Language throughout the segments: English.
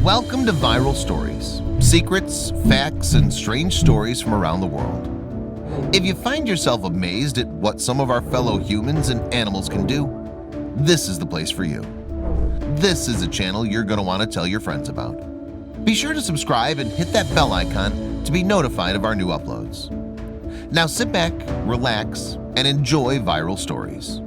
Welcome to Viral Stories, secrets, facts, and strange stories from around the world. If you find yourself amazed at what some of our fellow humans and animals can do, this is the place for you. This is a channel you're going to want to tell your friends about. Be sure to subscribe and hit that bell icon to be notified of our new uploads. Now sit back, relax, and enjoy Viral Stories.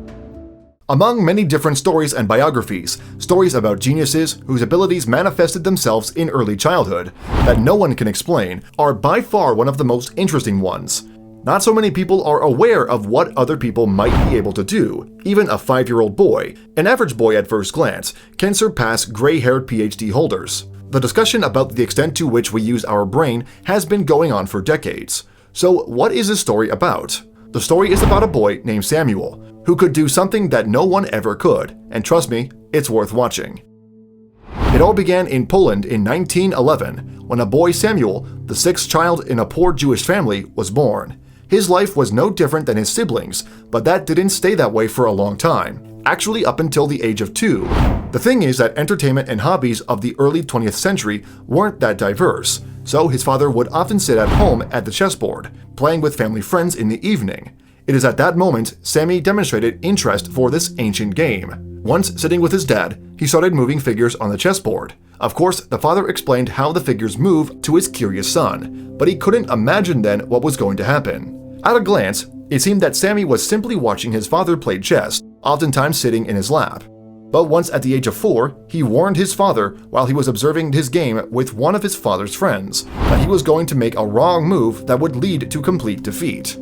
Among many different stories and biographies, stories about geniuses whose abilities manifested themselves in early childhood that no one can explain are by far one of the most interesting ones. Not so many people are aware of what other people might be able to do. Even a 5-year-old boy, an average boy at first glance, can surpass gray-haired PhD holders. The discussion about the extent to which we use our brain has been going on for decades. So what is this story about? The story is about a boy named Samuel, who could do something that no one ever could, and trust me, it's worth watching. It all began in Poland in 1911, when a boy Samuel, the sixth child in a poor Jewish family, was born. His life was no different than his siblings, but that didn't stay that way for a long time, actually up until the age of 2. The thing is that entertainment and hobbies of the early 20th century weren't that diverse, so his father would often sit at home at the chessboard, playing with family friends in the evening. It is at that moment Sammy demonstrated interest for this ancient game. Once sitting with his dad, he started moving figures on the chessboard. Of course, the father explained how the figures move to his curious son, but he couldn't imagine then what was going to happen. At a glance, it seemed that Sammy was simply watching his father play chess, oftentimes sitting in his lap. But once at the age of 4, he warned his father while he was observing his game with one of his father's friends that he was going to make a wrong move that would lead to complete defeat.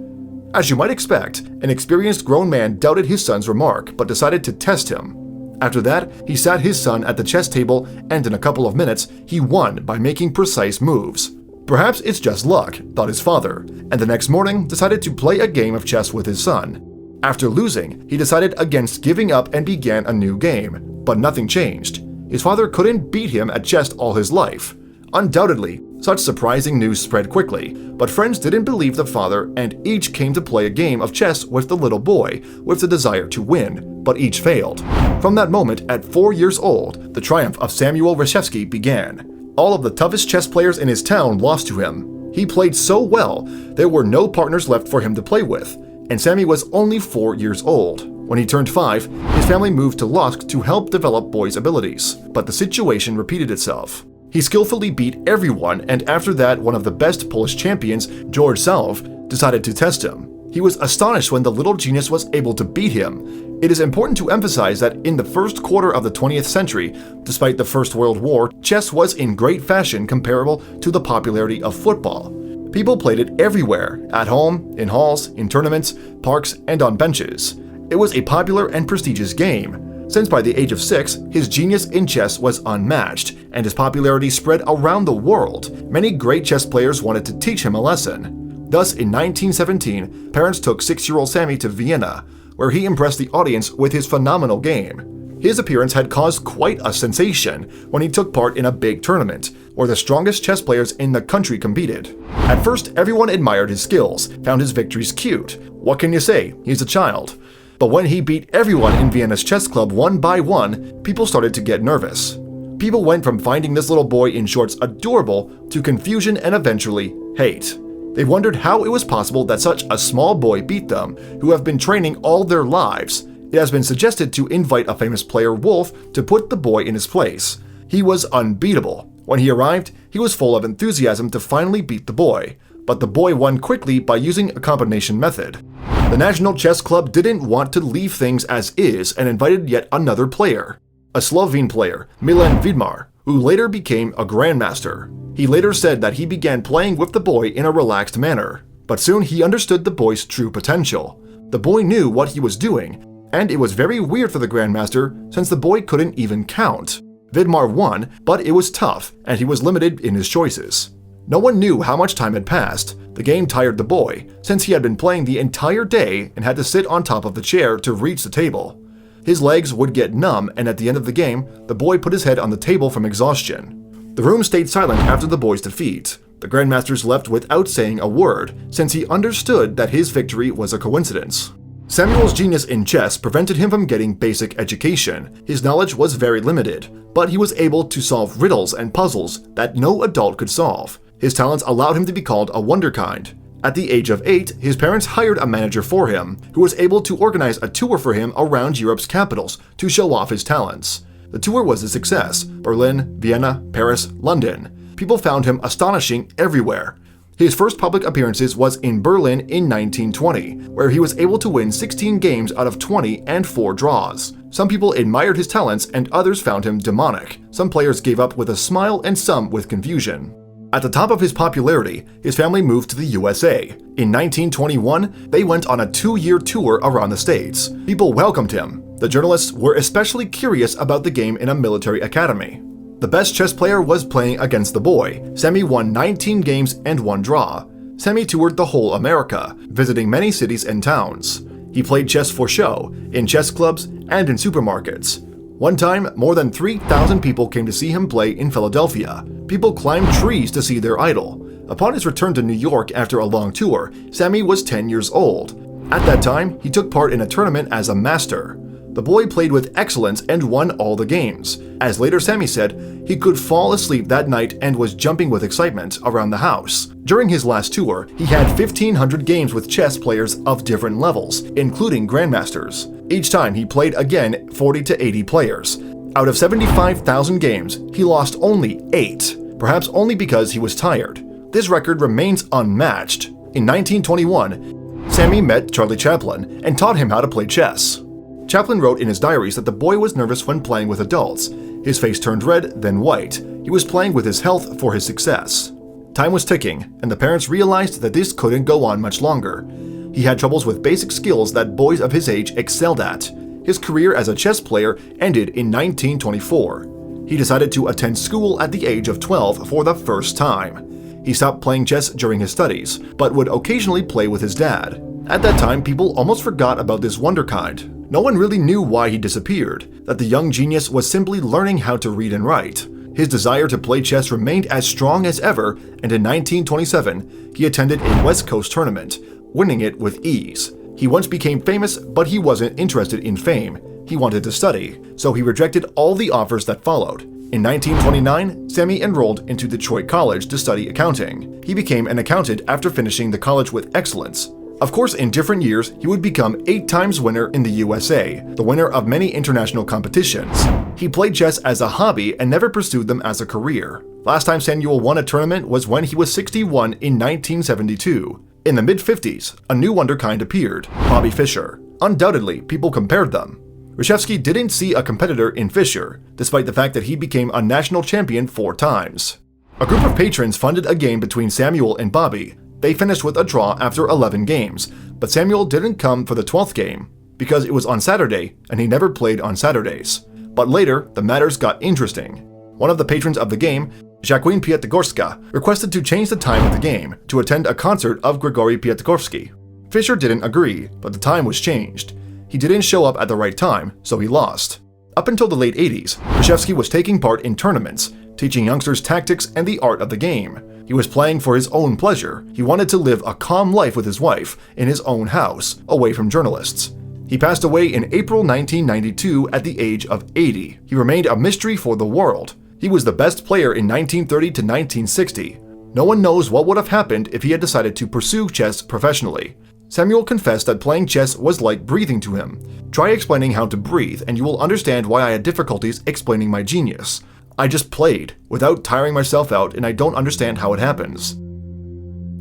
As you might expect, an experienced grown man doubted his son's remark but decided to test him. After that, he sat his son at the chess table and in a couple of minutes, he won by making precise moves. Perhaps it's just luck, thought his father, and the next morning decided to play a game of chess with his son. After losing, he decided against giving up and began a new game, but nothing changed. His father couldn't beat him at chess all his life. Undoubtedly, such surprising news spread quickly, but friends didn't believe the father and each came to play a game of chess with the little boy with the desire to win, but each failed. From that moment, at 4 years old, the triumph of Samuel Reshevsky began. All of the toughest chess players in his town lost to him. He played so well, there were no partners left for him to play with, and Sammy was only 4 years old. When he turned 5, his family moved to Lodz to help develop boys' abilities, but the situation repeated itself. He skillfully beat everyone, and after that, one of the best Polish champions, George Salv, decided to test him. He was astonished when the little genius was able to beat him. It is important to emphasize that in the first quarter of the 20th century, despite the First World War, chess was in great fashion comparable to the popularity of football. People played it everywhere, at home, in halls, in tournaments, parks, and on benches. It was a popular and prestigious game. Since by the age of 6, his genius in chess was unmatched, and his popularity spread around the world. Many great chess players wanted to teach him a lesson. Thus, in 1917, parents took 6-year-old Sammy to Vienna, where he impressed the audience with his phenomenal game. His appearance had caused quite a sensation when he took part in a big tournament, where the strongest chess players in the country competed. At first, everyone admired his skills, found his victories cute. What can you say? He's a child. But when he beat everyone in Vienna's chess club one by one, people started to get nervous. People went from finding this little boy in shorts adorable to confusion and eventually hate. They wondered how it was possible that such a small boy beat them, who have been training all their lives. It has been suggested to invite a famous player, Wolf, to put the boy in his place. He was unbeatable. When he arrived, he was full of enthusiasm to finally beat the boy, but the boy won quickly by using a combination method. The National Chess Club didn't want to leave things as is and invited yet another player, a Slovene player, Milan Vidmar, who later became a grandmaster. He later said that he began playing with the boy in a relaxed manner, but soon he understood the boy's true potential. The boy knew what he was doing, and it was very weird for the grandmaster since the boy couldn't even count. Vidmar won, but it was tough, and he was limited in his choices. No one knew how much time had passed. The game tired the boy, since he had been playing the entire day and had to sit on top of the chair to reach the table. His legs would get numb, and at the end of the game, the boy put his head on the table from exhaustion. The room stayed silent after the boy's defeat. The grandmasters left without saying a word, since he understood that his victory was a coincidence. Samuel's genius in chess prevented him from getting basic education. His knowledge was very limited, but he was able to solve riddles and puzzles that no adult could solve. His talents allowed him to be called a wonderkind. At the age of 8, his parents hired a manager for him, who was able to organize a tour for him around Europe's capitals to show off his talents. The tour was a success: Berlin, Vienna, Paris, London. People found him astonishing everywhere. His first public appearances was in Berlin in 1920, where he was able to win 16 games out of 20 and 4 draws. Some people admired his talents and others found him demonic. Some players gave up with a smile and some with confusion. At the top of his popularity, his family moved to the USA. In 1921, they went on a 2-year tour around the States. People welcomed him. The journalists were especially curious about the game in a military academy. The best chess player was playing against the boy. Sammy won 19 games and 1 draw. Sammy toured the whole America, visiting many cities and towns. He played chess for show, in chess clubs, and in supermarkets. One time, more than 3,000 people came to see him play in Philadelphia. People climbed trees to see their idol. Upon his return to New York after a long tour, Sammy was 10 years old. At that time, he took part in a tournament as a master. The boy played with excellence and won all the games. As later Sammy said, he could fall asleep that night and was jumping with excitement around the house. During his last tour, he had 1,500 games with chess players of different levels, including grandmasters. Each time he played again 40 to 80 players. Out of 75,000 games, he lost only 8, perhaps only because he was tired. This record remains unmatched. In 1921, Sammy met Charlie Chaplin and taught him how to play chess. Chaplin wrote in his diaries that the boy was nervous when playing with adults. His face turned red, then white. He was playing with his health for his success. Time was ticking, and the parents realized that this couldn't go on much longer. He had troubles with basic skills that boys of his age excelled at. His career as a chess player ended in 1924. He decided to attend school at the age of 12 for the first time. He stopped playing chess during his studies, but would occasionally play with his dad. At that time, people almost forgot about this wonderkind. No one really knew why he disappeared, that the young genius was simply learning how to read and write. His desire to play chess remained as strong as ever, and in 1927, he attended a West Coast tournament, winning it with ease. He once became famous, but he wasn't interested in fame. He wanted to study, so he rejected all the offers that followed. In 1929, Sammy enrolled into Detroit College to study accounting. He became an accountant after finishing the college with excellence. Of course, in different years, he would become 8 times winner in the USA, the winner of many international competitions. He played chess as a hobby and never pursued them as a career. Last time Samuel won a tournament was when he was 61 in 1972. In the mid-50s, a new wonderkind appeared, Bobby Fischer. Undoubtedly, people compared them. Reshevsky didn't see a competitor in Fischer, despite the fact that he became a national champion 4 times. A group of patrons funded a game between Samuel and Bobby. They finished with a draw after 11 games, but Samuel didn't come for the 12th game because it was on Saturday and he never played on Saturdays. But later, the matters got interesting. One of the patrons of the game, Jacqueline Piatigorsky, requested to change the time of the game to attend a concert of Grigory Piatigorsky. Fischer didn't agree, but the time was changed. He didn't show up at the right time, so he lost. Up until the late 80s, Reshevsky was taking part in tournaments, teaching youngsters tactics and the art of the game. He was playing for his own pleasure. He wanted to live a calm life with his wife, in his own house, away from journalists. He passed away in April 1992 at the age of 80. He remained a mystery for the world. He was the best player in 1930 to 1960. No one knows what would have happened if he had decided to pursue chess professionally. Samuel confessed that playing chess was like breathing to him. Try explaining how to breathe and you will understand why I had difficulties explaining my genius. I just played, without tiring myself out, and I don't understand how it happens.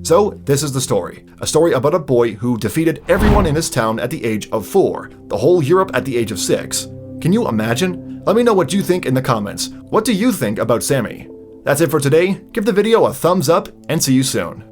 So, this is the story. A story about a boy who defeated everyone in his town at the age of 4, the whole Europe at the age of 6. Can you imagine? Let me know what you think in the comments. What do you think about Sammy? That's it for today. Give the video a thumbs up, and see you soon.